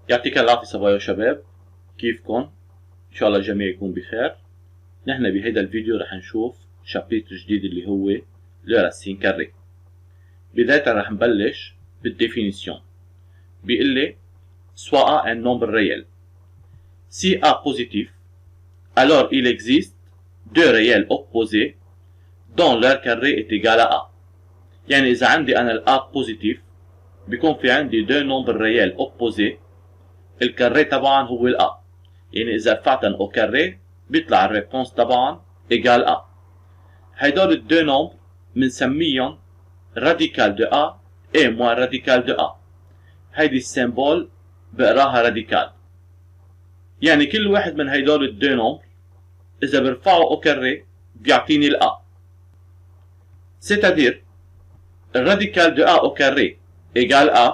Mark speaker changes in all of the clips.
Speaker 1: يعطيك العافية صبايا وشباب، كيفكن؟ إن شاء الله الجميع يكون بخير. نحن بهيدا الفيديو رح نشوف شابتر جديد اللي هو لو راسين كاري. بداية رح نبلش بالديفينيسيون. بيقول لي soit un nombre réel. Si A positif, alors il existe deux réels opposés dont leur carré est égal à A. يعني إذا عندي أنا ال A positif بيكون في عندي deux nombres réels opposés. الكاري طبعا هو ال A. يعني إذا رفعتن au carré بيطلع الريبونس طبعا égal A. هيدول الدو نومبر بنسميهم راديكال دو A et moins راديكال دو A. هيدي السيمبول بقراها راديكال. يعني كل واحد من هيدول الدو نومبر إذا برفعه au carré بيعطيني ال A. c'est-à-dire الراديكال دو A au carré égal A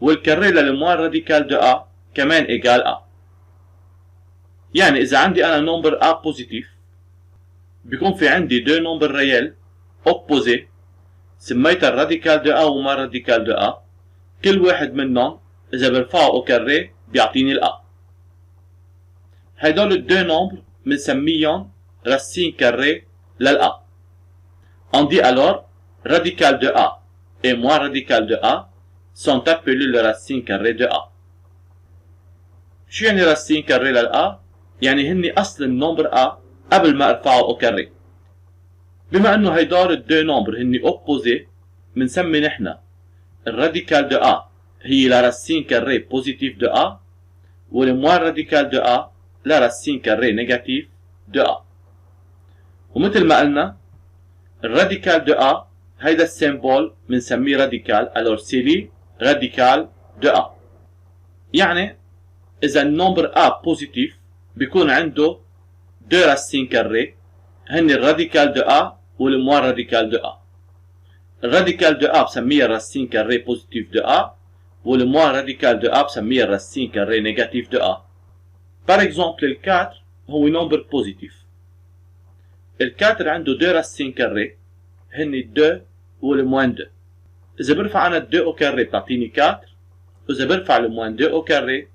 Speaker 1: والكاري للموان راديكال دو A كمان égal A. يعني إذا عندي أنا نمبر A بوزيتيف بيكون في عندي دو نمبر ريال أوبوزي سميتها الراديكال دو A وما راديكال دو A. كل واحد منهم إذا برفعه أو كاري بيعطيني ال A. هيدول الدو نمبر بنسميهم راسين كاري لل A. On dit alors radical de A et moins radical de A sont appelés le racine carrée de A. شو يعني راسين كاري لل A؟ يعني هني أصل النمبر A قبل ما أرفعه أو كاري. بما إنه هيدول الدو نمبر هني أوبوزي بنسمي نحن الراديكال دو A هي لا راسين كاري بوزيتيف دو A والموان راديكال دو A لا راسين كاري نيجاتيف دو A. ومثل ما قلنا الراديكال دو A هيدا السيمبول بنسميه راديكال alors c'est لي راديكال دو A. يعني إذا النمبر A بوزيتيف بيكون عنده دو راسين كاري هن الراديكال دو A والموان راديكال دو A. الراديكال دو A بسميها راسين كاري بوزيتيف دو A والموان راديكال دو A بسميها راسين كاري نيجاتيف دو A. par exemple ال 4 هو نمبر بوزيتيف. ال 4 عنده دو راسين كاري هن 2 والموان 2. إذا برفع أنا 2 أو كاري بتعطيني 4 وإذا برفع الموان 2 أو كاري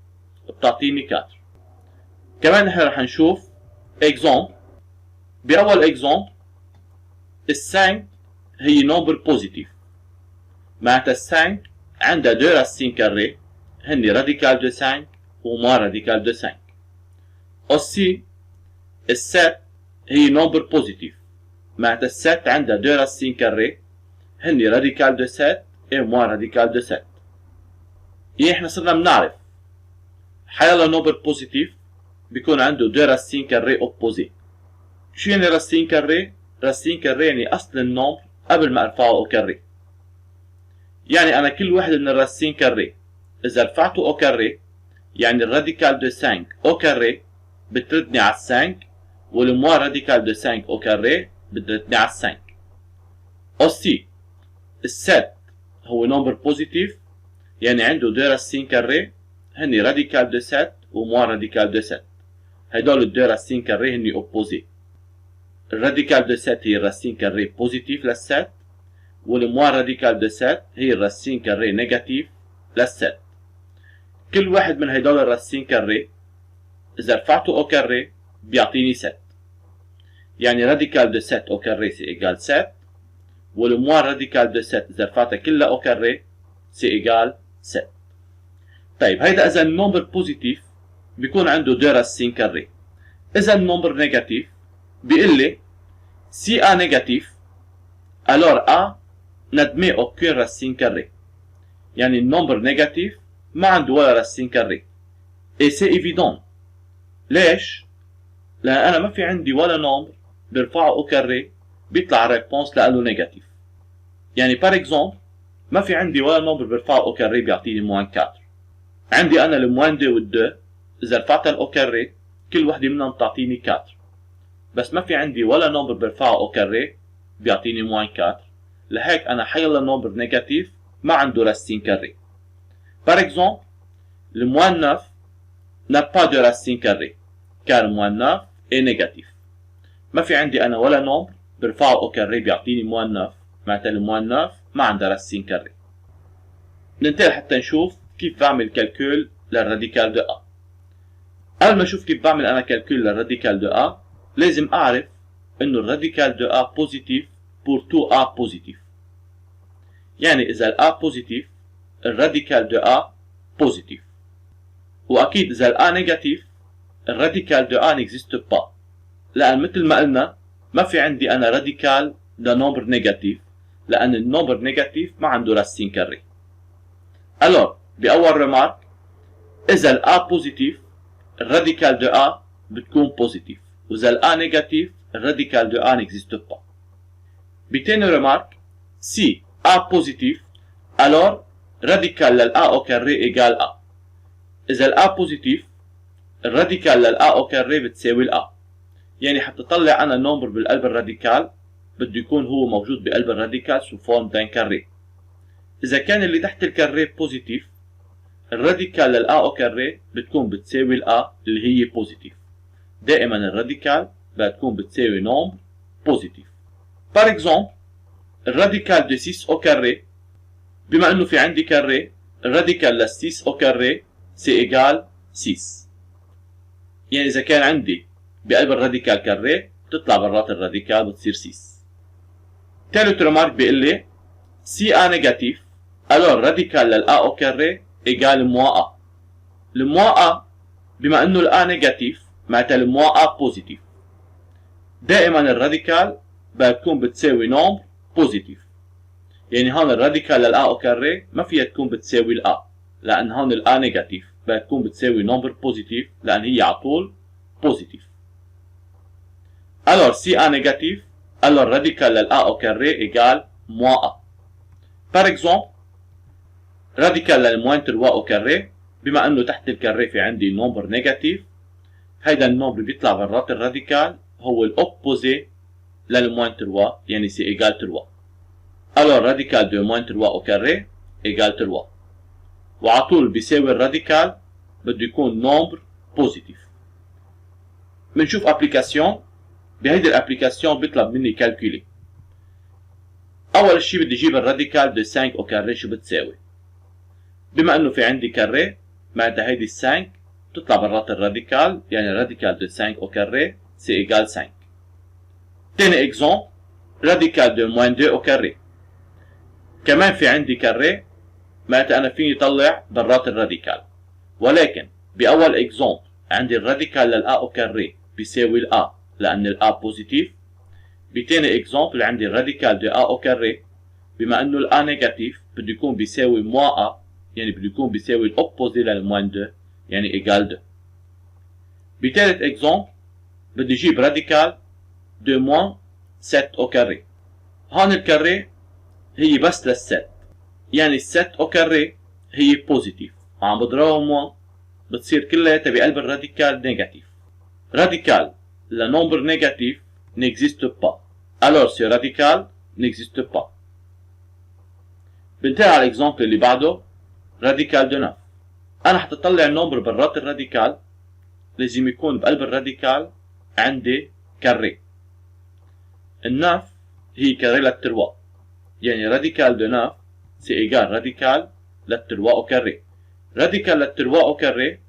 Speaker 1: بتعطيني 4. كمان نحن رح نشوف اكزومبل. بأول اكزومبل ال 5 هي نمبر بوزيتيف معناتها ال 5 عندها 2 راسين كاري هن راديكال دو 5 وما راديكال دو 5. aussi ال 7 هي نمبر بوزيتيف معناتها ال 7 عندها 2 راسين كاري هن راديكال دو 7 et moins راديكال دو 7. يعني احنا صرنا بنعرف حيلا نمبر بوزيتيف بيكون عنده 2 راسين كاري اوبوزي. شو يعني راسين كاري؟ راسين كاري يعني اصل النمبر قبل ما ارفعه او كاري. يعني انا كل واحد من الراسين كاري اذا رفعته او كاري يعني الراديكال دو 5 او كاري بتردني على 5 والموا راديكال دو 5 او كاري بتردني على 5. aussi ال 7 هو نمبر بوزيتيف يعني عنده 2 راسين كاري هني راديكال دو 7 وموا راديكال دو 7. هيدول الدو راسين كاري هني اوبوزي. الراديكال دو 7 هي الراسين كاري بوزيتيف لل 7 والموا راديكال دو 7 هي الراسين كاري نيجاتيف لل 7. كل واحد من هيدول الراسين كاري إذا رفعته أو كاري بيعطيني 7. يعني راديكال دو 7 أو كاري سي إيجال 7 والموا راديكال دو 7 إذا رفعتها كلها أو كاري سي إيجال 7. طيب هيدا إذا النمبر بوزيتيف بيكون عنده 2 راسين كاري. إذا النمبر نيجاتيف بيقول لي si A négatif alors A n'admet aucune racine carrée. يعني النمبر نيجاتيف ما عنده ولا راسين كاري. et c'est évident. ليش؟ لأن أنا ما في عندي ولا نمبر برفعه أو كاري بيطلع الريبونس لأله نيجاتيف. يعني par exemple ما في عندي ولا نمبر برفعه أو كاري بيعطيني موان 4. عندي أنا الموان 2 وال 2 إذا رفعتها أو كاري كل وحدة منهم بتعطيني 4. بس ما في عندي ولا نمبر برفعه أو كاري بيعطيني موان 4. لهيك أنا حيلا نمبر نيجاتيف ما عنده راسين كاري. par exemple le moins 9 n'a pas de racine carrée car moins 9 est négatif. ما في عندي أنا ولا نمبر برفعه أو كاري بيعطيني موان 9 معناتها الموان 9 ما عندها راسين كاري. ننتقل حتى نشوف كيف بعمل كالكول للراديكال دو A. قبل ما اشوف كيف بعمل انا كالكول للراديكال دو A لازم اعرف انه الراديكال دو A بوزيتيف pour tout A بوزيتيف. يعني اذا ال A بوزيتيف الراديكال دو A بوزيتيف. واكيد اذا ال A نيجاتيف الراديكال دو A n'existe pas. لان مثل ما قلنا ما في عندي انا راديكال لنومبر نيجاتيف لان النومبر نيجاتيف ما عنده راسين كاري. الور باول ريمارك اذا ال A بوزيتيف الراديكال دو A بتكون بوزيتيف واذا ال A نيجاتيف الراديكال دو A n'existe pas. بتاني ريمارك si A بوزيتيف alors راديكال لل A au carré ايجال A. اذا ال A بوزيتيف الراديكال لل A au carré بتساوي ال A. يعني حتى طلع انا نومبر بالقلب الراديكال بده يكون هو موجود بقلب الراديكال سو فورم دان كاري. اذا كان اللي تحت الكاري بوزيتيف الراديكال لل A au carré بتكون بتساوي ال A اللي هي بوزيتيف. دائما الراديكال بتكون بتساوي نومبر بوزيتيف. بار اكزومبل الراديكال دو 6 au carré بما انه في عندي كاري الراديكال لل 6 au carré سي ايجال 6. يعني اذا كان عندي بقلب الراديكال كاري بتطلع برات الراديكال بتصير 6. ثالث ريمارك بيقول لي سي A نيجاتيف الور راديكال لل A au carré ايجال موا A. الموا A بما انه ال A نيجاتيف معناتها الموا A بوزيتيف. دائما الراديكال بتكون بتساوي نومبر بوزيتيف. يعني هون الراديكال لل A au carré ما فيها تكون بتساوي ال A لان هون ال A نيجاتيف بتكون بتساوي نومبر بوزيتيف لان هي على طول بوزيتيف. alors si A négatif alors radical لل A au carré égale moins A. par exemple radical لل moins 3 au carré بما انه تحت الكاري في عندي نومبر نيجاتيف هيدا النومبر بيطلع برات الراديكال هو الاوبوزي لل moins 3 يعني سي ايجال 3. alors radical de moins 3 au carré égale 3 وعلى طول بيساوي الراديكال بده يكون نومبر بوزيتيف. بنشوف ابليكاسيون. بهيدي الابليكاسيون بيطلب مني كالكولي. اول شيء بدي اجيب الراديكال دو 5 او كاري شو بتساوي. بما انه في عندي كاري معناتها هيدي 5 بتطلع برات الراديكال يعني الراديكال دو 5 او كاري سي ايجال 5. تاني اكزومبل راديكال دو موان 2 او كاري. كمان في عندي كاري معناتها انا فيني طلع برات الراديكال ولكن باول اكزومبل عندي الراديكال لل A او كاري بيساوي ال A لأن ال A بوزيتيف. بتاني اكزومبل عندي الراديكال دو A او كاري بما انه ال A نيجاتيف بده يكون بيساوي موا A يعني بده يكون بيساوي الاوبوزي للموان 2 يعني ايجال 2. بتالت اكزومبل بدي اجيب راديكال دو موان 7 او كاري. هون الكاري هي بس للست يعني 7 او كاري هي بوزيتيف وعم بضربها موان بتصير كلها بقلب الراديكال نيجاتيف. راديكال le nombre négatif n'existe pas. Alors ce radical n'existe pas. بنتهي على الاكزامبل اللي بعده راديكال دو 9. انا حتى اطلع النمبر برات الراديكال لازم يكون بقلب الراديكال عندي كاري. الناف هي كاري للتروا يعني راديكال دو 9 سي ايجال راديكال للتروا او كاري. راديكال للتروا او كاري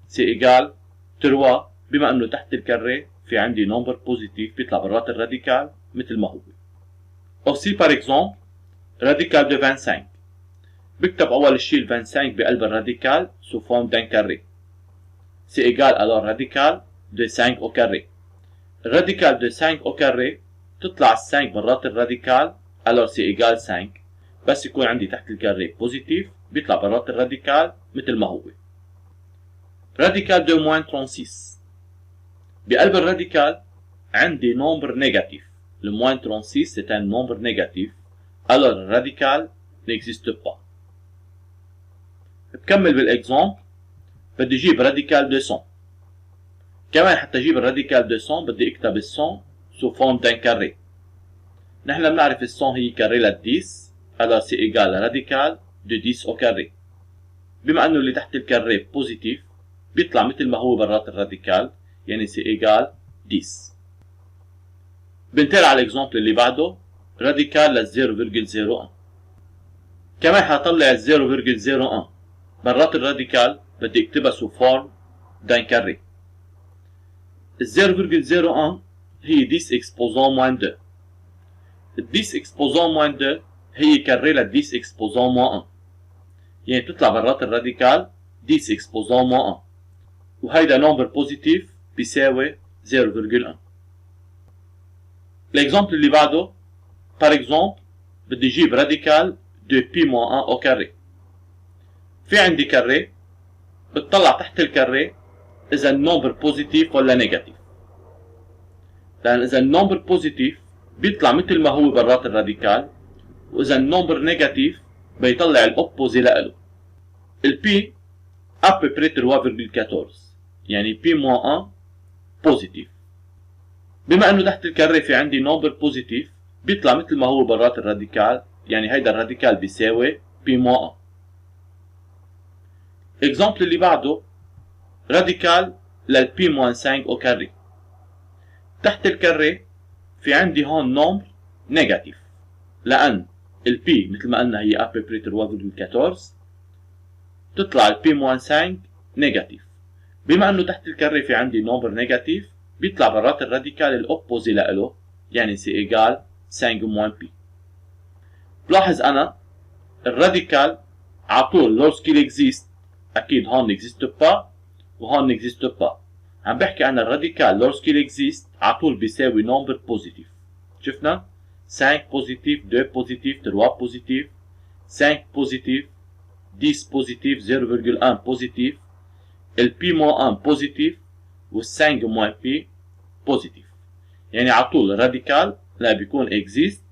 Speaker 1: سي ايجال 3 بما انه تحت الكاري في عندي نمبر بوزيتيف بيطلع برات الراديكال مثل ما هو. aussi par exemple راديكال دو 25 بكتب اول شيء ال 25 بقلب الراديكال sous forme d'un carré. c'est égal alors radical de 5 au carré. الراديكال de 5 au carré تطلع ال 5 برات الراديكال alors c'est égal 5 بس يكون عندي تحت الكاري بوزيتيف بيطلع برات الراديكال مثل ما هو. راديكال de moins 36 بقلب الراديكال عندي نمبر نيجاتيف. Le moins 36 c'est un nombre négatif. Alors le radical n'existe pas. بكمل بالاكزامبل بدي اجيب راديكال 200. كمان حتى اجيب الراديكال 200 بدي اكتب ال 100 sous forme d'un carré. نحن بنعرف ال 100 هي كاري لل 10 alors c'est égal radical de 10 au carré. بما انه اللي تحت الكاري بوزيتيف بيطلع مثل ما هو برات الراديكال يعني سي ايجال 10. بنتقل على الاكزامبل اللي بعده راديكال لل 0.01. كمان حطلع ال 0.01 برات الراديكال بدي اكتبها سو فورم دان كاري. ال 0,01 هي 10 exposant moins 2. ال 10 exposant moins 2 هي كاري ل 10 exposant moins 1. يعني تطلع برات الراديكال 10 exposant moins 1. وهيدا نمبر بوزيتيف بيساوي 0,1. الاكزامبل اللي بعده par exemple بدي اجيب راديكال de pi moins 1 au carré. في عندي كاري، بتطلع تحت الكاري اذا النمبر بوزيتيف ولا نيجاتيف. لان اذا النمبر بوزيتيف بيطلع مثل ما هو برات الراديكال، واذا النمبر نيجاتيف بيطلع الاوبوزي لإله. البي ابري 3,14 يعني بي moins 1 بوزيتيف. بما انه تحت الكاري في عندي نمبر بوزيتيف بيطلع مثل ما هو برات الراديكال، يعني هيدا الراديكال بيساوي بي moins 1. اكزامبل اللي بعده راديكال للبي moins 5 او كاري. تحت الكاري في عندي هون نمبر نيجاتيف، لان البي مثل ما قلنا هي ابري 3,14 تطلع البي moins 5 نيجاتيف. بما انه تحت الكاري في عندي نمبر نيجاتيف بيطلع برات الراديكال الاوبوزي لإله، يعني سي ايجال 5 moins بي. بلاحظ انا الراديكال عطول لورسكيل اكزيست، اكيد هون نكزيست با وهون نكزيست با. عم بحكي انا الراديكال لورسكيل اكزيست عطول بيساوي نمبر بوزيتيف. شفنا 5 بوزيتيف، 2 بوزيتيف، 3 بوزيتيف، 5 بوزيتيف، 10 بوزيتيف، 0,1 بوزيتيف، البي moins 1 بوزيتيف وال5 moins بي بوزيتيف. يعني عطول الراديكال لا بيكون اكزيست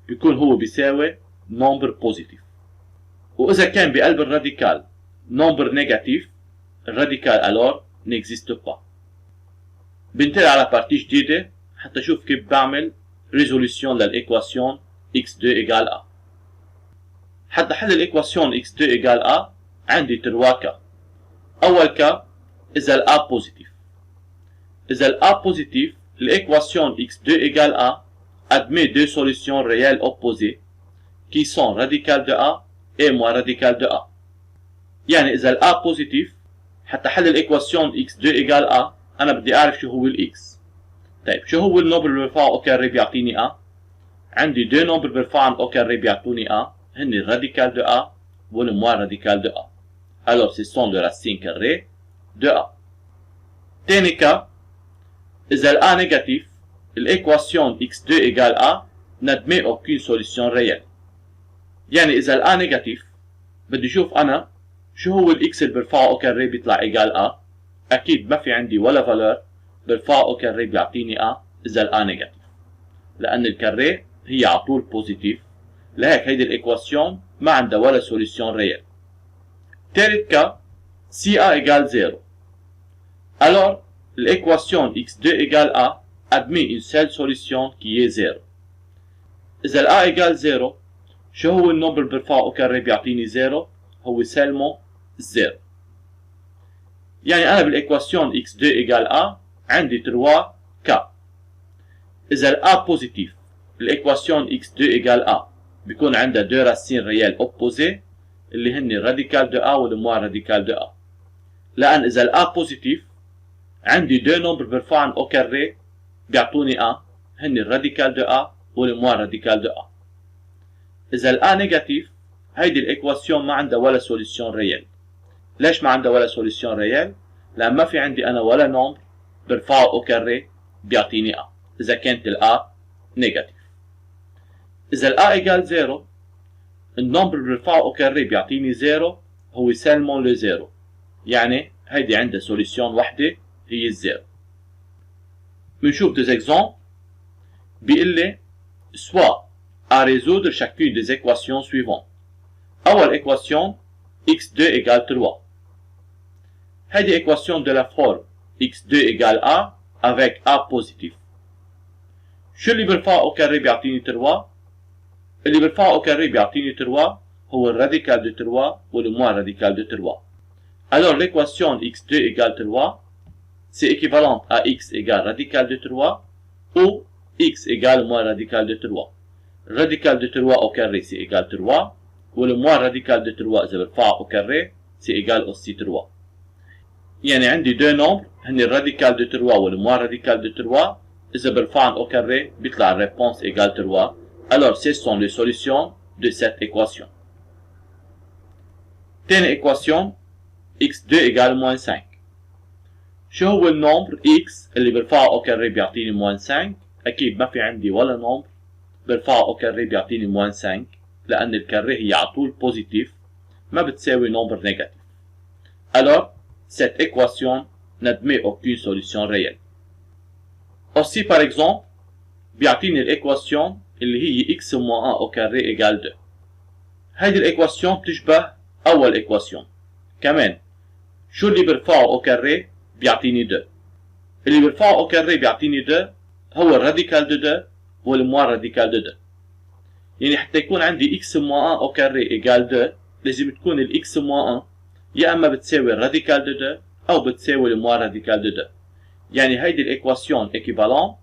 Speaker 1: بيكون هو بيساوي نمبر بوزيتيف. واذا كان بقلب الراديكال نمبر نيجاتيف الراديكال الور نيكزيست با. بنتقل على بارتي جديده حتى اشوف كيف بعمل ريزوليوشن للايكواسيون x2 ايجال a. حتى حل الايكواسيون x2 ايجال a عندي 3 كا. اول كا اذا ال a بوزيتيف. اذا ال a بوزيتيف l'équation x2 égale a admet deux solutions réelles opposées qui sont radicale de a et moins radicale de a. يعني إذا ال a بوزيتيف حتى حل الإيكواسيون x2 égale a أنا بدي أعرف شو هو ال x. طيب شو هو النمبر اللي برفعه au carré بيعطيني a؟ عندي دو نمبر برفعهم au carré بيعطوني a هن الراديكال de a وال moins radical de a. Alors ce sont les racines carrées de a. تاني كا إذا ال a négatif, l'équation x2 égale a n'admet aucune solution réelle. يعني إذا ال a négatif بدي أشوف أنا شو هو ال x اللي برفعه au carré بيطلع إيجال a. أكيد ما في عندي ولا فالور برفعه au carré بيعطيني a إذا ال a négatif. لأن الكاري هي عطول بوزيتيف، لهيك هيدي الإيكواسيون ما عندها ولا solution réelle. تالت كا si a égale 0. Alors l'équation x2 égale a admet une seule solution qui est 0. إذا ال a égale 0 شو هو النمبر برفعه au carré بيعطيني 0؟ هو seulement 0. يعني أنا بالإيكواسيون x2 égale a عندي 3 k. إذا ال a بوزيتيف الإيكواسيون x2 égale a بيكون عندها 2 racines réelles opposées اللي هن الراديكال de a وال moins radical de a. لأن إذا ال a بوزيتيف عندي دو نمبر برفعهم au carré بيعطوني a هن الراديكال de a وال moins radical de a. إذا ال a نيجاتيف هيدي الإيكواسيون ما عندها ولا solution réelle. ليش ما عندها ولا solution réelle؟ لأن ما في عندي أنا ولا نمبر برفعه au carré بيعطيني a إذا كانت ال a نيجاتيف. إذا ال a égale 0 النمبر برفعه au carré بيعطيني 0 هو seulement le 0. يعني هيدي عندها solution وحدة هي الزيرو. بنشوف deux exemples. بيقول لي soit à résoudre chacune des équations suivantes. أول équation x2 égale 3. هيدي équation de la forme x2 égale a avec a positif. شو اللي برفعه au carré بيعطيني 3؟ اللي برفعه au carré بيعطيني 3 هو الراديكال de 3 وال moins radical de 3. Alors l'équation x2 égale 3 c'est équivalent à x égale radical de 3 ou x égale moins radical de 3. Radical de 3 au carré c'est égal 3 ou le moins radical de 3 إذا برفعه au carré سي ايجال اوسي 3. يعني عندي دو نومبر هن الراديكال دو 3 والموان راديكال دو 3. إذا برفعن au carré بيطلع الريبونس égale 3. Alors ce sont les solutions de cette équation. تاني équation x2 égale moins 5. شو هو النومبر x اللي برفعه au carré بيعطيني moins 5؟ أكيد ما في عندي ولا نومبر برفعه au carré بيعطيني moins 5 لأن الكاري هي على طول بوزيتيف ما بتساوي نومبر نيجاتيف. Alors cette équation n'admet aucune solution réelle. Aussi par exemple بيعطيني الإيكواسيون اللي هي x moins 1 au carré égale 2. هيدي الإيكواسيون بتشبه أول إيكواسيون. كمان شو اللي برفعه au carré بيعطيني 2. اللي برفعه au carré بيعطيني 2 هو الراديكال دو 2 والموان راديكال دو 2. يعني حتى يكون عندي x moins 1 au carré égale 2 لازم تكون ال x moins 1 يا اما بتساوي الراديكال دو 2 او بتساوي الموان راديكال دو 2. يعني هيدي الايكواسيون équivalente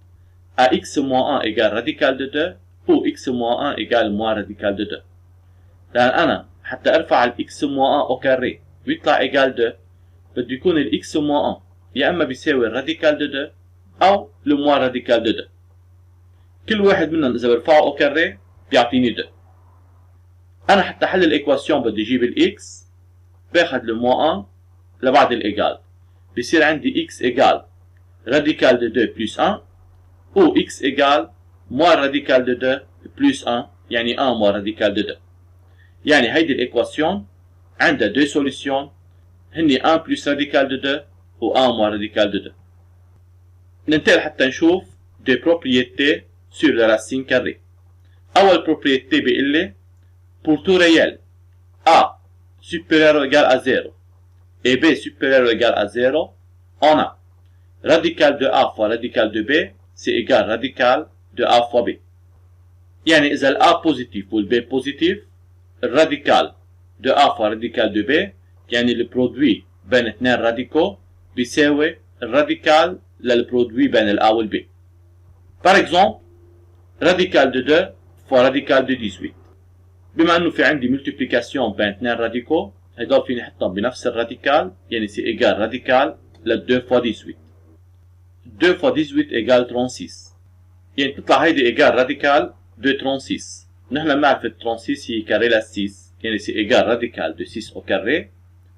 Speaker 1: à x moins 1 égale radical de 2 ou x moins 1 égale moins radical de 2. لأن أنا حتى أرفع ال x moins 1 au carré ويطلع égal 2 بده يكون ال x moins 1 يا أما بيساوي الراديكال دو 2 أو le moins radical de 2. كل واحد منهم إذا برفعه au carré بيعطيني 2. أنا حتى أحل الإيكواسيون بدي أجيب ال x باخد le moins 1 لبعد الإيجال بيصير عندي x égale radical de 2 plus 1 ou x égale moins radical de 2 plus 1 يعني 1 moins radical de 2. يعني هيدي الإيكواسيون عندها deux solutions هني 1 plus radical de 2 و 1 moins radical de 2. ننتقل حتى نشوف des propriétés sur la racine carrée. أول propriété بيقول لي pour tout réel a supérieur ou égal à 0 et b supérieur ou égal à 0 on a radical de a fois radical de b c'est égal radical de a fois b. يعني إذا ال a positif ou le b positif الراديكال de a fois radical de b يعني البرودوي بين اثنين راديكو بيساوي الراديكال للبرودوي بين ال a وال b. Par exemple radical de 2 fois radical de 18. بما انه في عندي ملتيبليكاسيون بين اثنين راديكو هدول فيني احطهم بنفس الراديكال يعني سي ايجال راديكال ل 2 fois 18. 2 fois 18 égale 36. يعني تطلع هيدي ايجال راديكال de 36. نحن بنعرف ال 36 هي كاري ل 6 يعني سي ايجال راديكال de 6 au carré.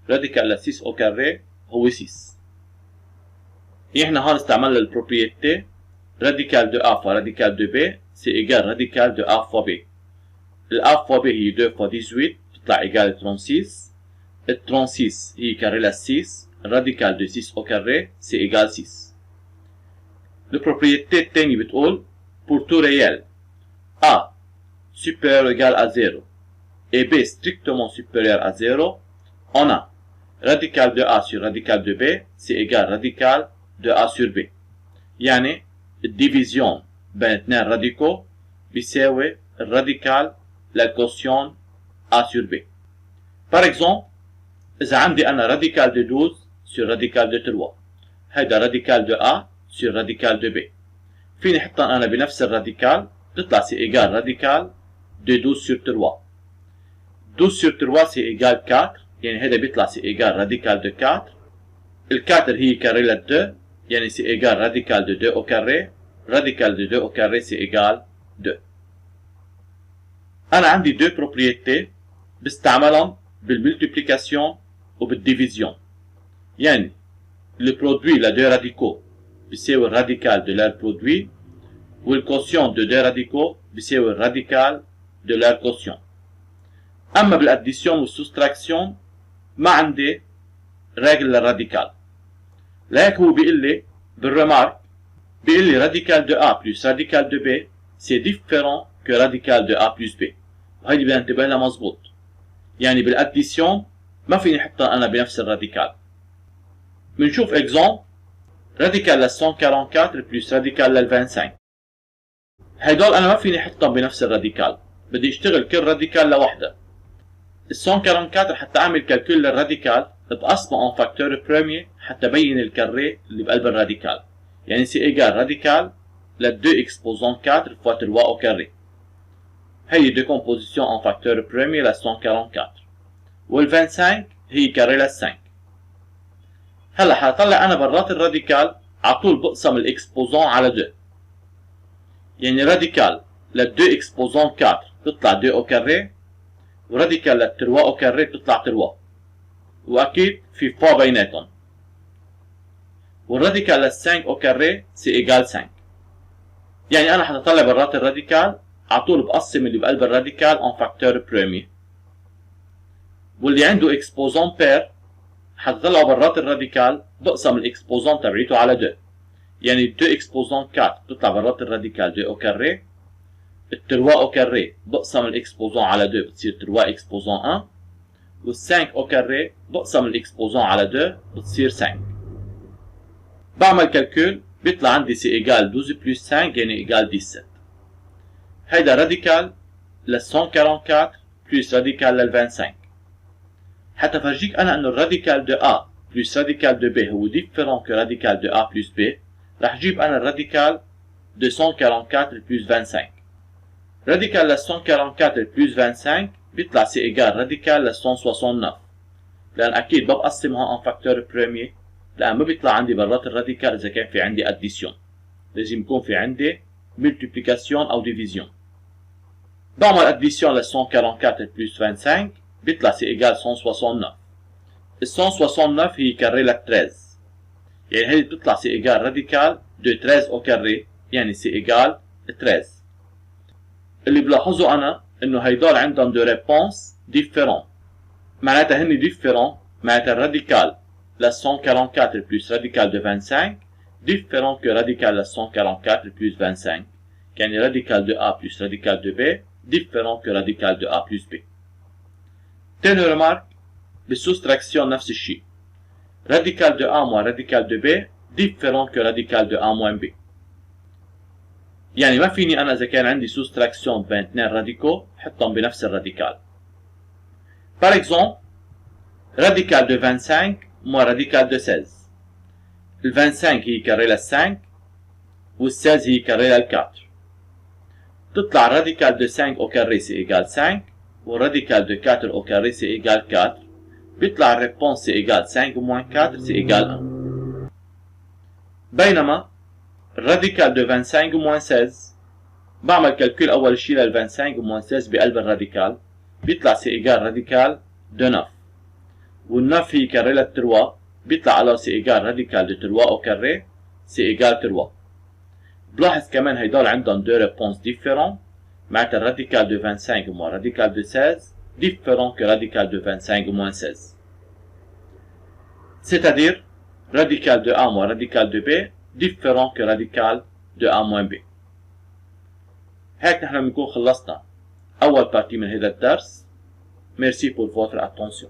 Speaker 1: راديكال ل 6 au carré هو 6. يعني احنا هون استعملنا البروبريتي راديكال de a fois radical de b c'est égal radical de a fois b. ال a fois b هي 2 fois 18 تطلع égal 36. ال 36 هي كاري ل 6 radical de 6 au carré c'est égal 6. البروبريتي الثاني بتقول pour tout réel a supérieur ou égal à 0 et b strictement supérieur à 0 on a radical de a sur radical de b c'est égal radical de a sur b. يعني الديفيزيون بين اثنين راديكو بيساوي الراديكال للكوسيون a sur b. Par exemple إذا عندي أنا radical de 12 sur radical de 3 هيدا radical de a sur radical de b. فيني احطهم أنا بنفس الراديكال تطلع سي إيجال راديكال de 12 sur 3. 12 sur 3 سي إيجال 4 يعني هيدا بيطلع سي إيجال راديكال de 4. ال 4 هي كاري ل 2 يعني سي إيجال راديكال de 2 au carré. راديكال de 2 au carré سي إيجال 2. أنا عندي deux propriétés بستعملهم بالملتيبليكاسيون وبالديفيزيون. يعني le produit ل 2 راديكو بيساوي الراديكال de leur produit والكوسيون de 2 راديكو بيساوي الراديكال de leur كوسيون. أما بالأديسيون والسوستراكسيون ما عندي ريجل للراديكال. لهيك هو بيقول لي بالريمارك بيقول لي راديكال de a plus radical de b c'est différent que radical de a plus b. وهيدي بدنا ننتبه لها مظبوط. يعني بالأديسيون ما فيني احطها أنا بنفس الراديكال. بنشوف اكزومبل راديكال لل 144 بلس راديكال لل 25. هيدول أنا ما فيني احطهم بنفس الراديكال، بدي اشتغل كل راديكال لوحدها. ال 144 حتى أعمل كالكول للراديكال بقسمه en فاكتور بروميير حتى بين الكاري اللي بقلب الراديكال. يعني سي ايجال راديكال ل 2 exposant 4 fois 3 au carré. هي décomposition en facteur premier la 144. وال 25 هي كاري لل 5. هلا حطلع انا برات الراديكال على طول بقسم الاكسبوزون على 2. يعني راديكال لل 2 اكسبوزون 4 بتطلع 2 او كاري، وراديكال لل 3 او كاري بتطلع 3. واكيد في فوا بيناتهم. والراديكال لل 5 او كاري سي ايجال 5. يعني انا حطلع برات الراديكال على طول بقسم اللي بقلب الراديكال ان فاكتور بروميي. واللي عنده اكسبوزون بير حتطلعوا برات الراديكال بقسم الاكسبوزون تبعيته على 2. يعني 2 اكسبوزون 4 بتطلع برات الراديكال 2 او كاري، ال 3 او كاري بقسم الاكسبوزون على 2 بتصير 3 اكسبوزون 1، وال 5 او كاري بقسم الاكسبوزون على 2 بتصير 5. بعمل كالكول بيطلع عندي سي ايجال 12 بلس 5 يعني ايجال 17. هيدا راديكال لل 144 بلس راديكال لل 25. حتى فرجيك انا انه الراديكال دو A بلس راديكال دو B هو ديفيرون كو راديكال دو A بلس B، رح جيب انا الراديكال دو 144 بلس 25. راديكال لل 144 بلس 25 بيطلع سي ايجال راديكال لل 169، لان اكيد بقسمها ان فاكتور بروميي، لان ما بيطلع عندي برات الراديكال اذا كان في عندي اديسيون، لازم يكون في عندي ملتيبليكاسيون او ديفيزيون. بعمل اديسيون لل 144 بلس 25 بيطلع سي ايجال 169. ال 169 هي كاري لل 13، يعني هي بتطلع سي ايجال راديكال دو 13 او كاري، يعني سي ايجال 13. اللي بلاحظه انا انه هيدول عندهم دو ريبونس ديفيرون، معناتها هن ديفيرون، معناتها الراديكال لل 144 بلس راديكال دو 25 ديفيرون كو راديكال لل 144 بلس 25، يعني راديكال دو A بلس راديكال دو B ديفيرون كو راديكال دو A بلس B. تاني ريمارك بالسوستراكسيون نفس الشيء، راديكال دو A موان راديكال دو B ديفيرون كو راديكال دو A موان B. يعني ما فيني انا اذا كان عندي سوستراكسيون بين اثنين راديكو حطهم بنفس الراديكال. بار اكزومبل راديكال دو 25 موان راديكال دو 16، ال 25 هي كاري لل 5 وال 16 هي كاري لل 4. تطلع راديكال دو 5 او كاري سي ايجال 5 وراديكال دو 4 او كاري سي ايجال 4، بيطلع الريبونس سي ايجال 5 موان 4 سي ايجال 1. بينما الراديكال دو 25 موان 16 بعمل كالكول اول شيء لل 25 موان 16 بقلب الراديكال، بيطلع سي ايجال راديكال دو 9، وال 9 هي كاري لل 3 بيطلع على سي ايجال راديكال دو 3 او كاري سي ايجال 3. بلاحظ كمان هيدول عندهم دو ريبونس ديفيرون، معناتها الراديكال دو 25 موان راديكال دو 16 ديفيرون كو راديكال دو 25 موان 16. c'est-à-dire radical de A moins radical de B différent que radical de A moins B. هيك نحن بنكون خلصنا أول بارتي من هذا الدرس. Merci pour votre attention.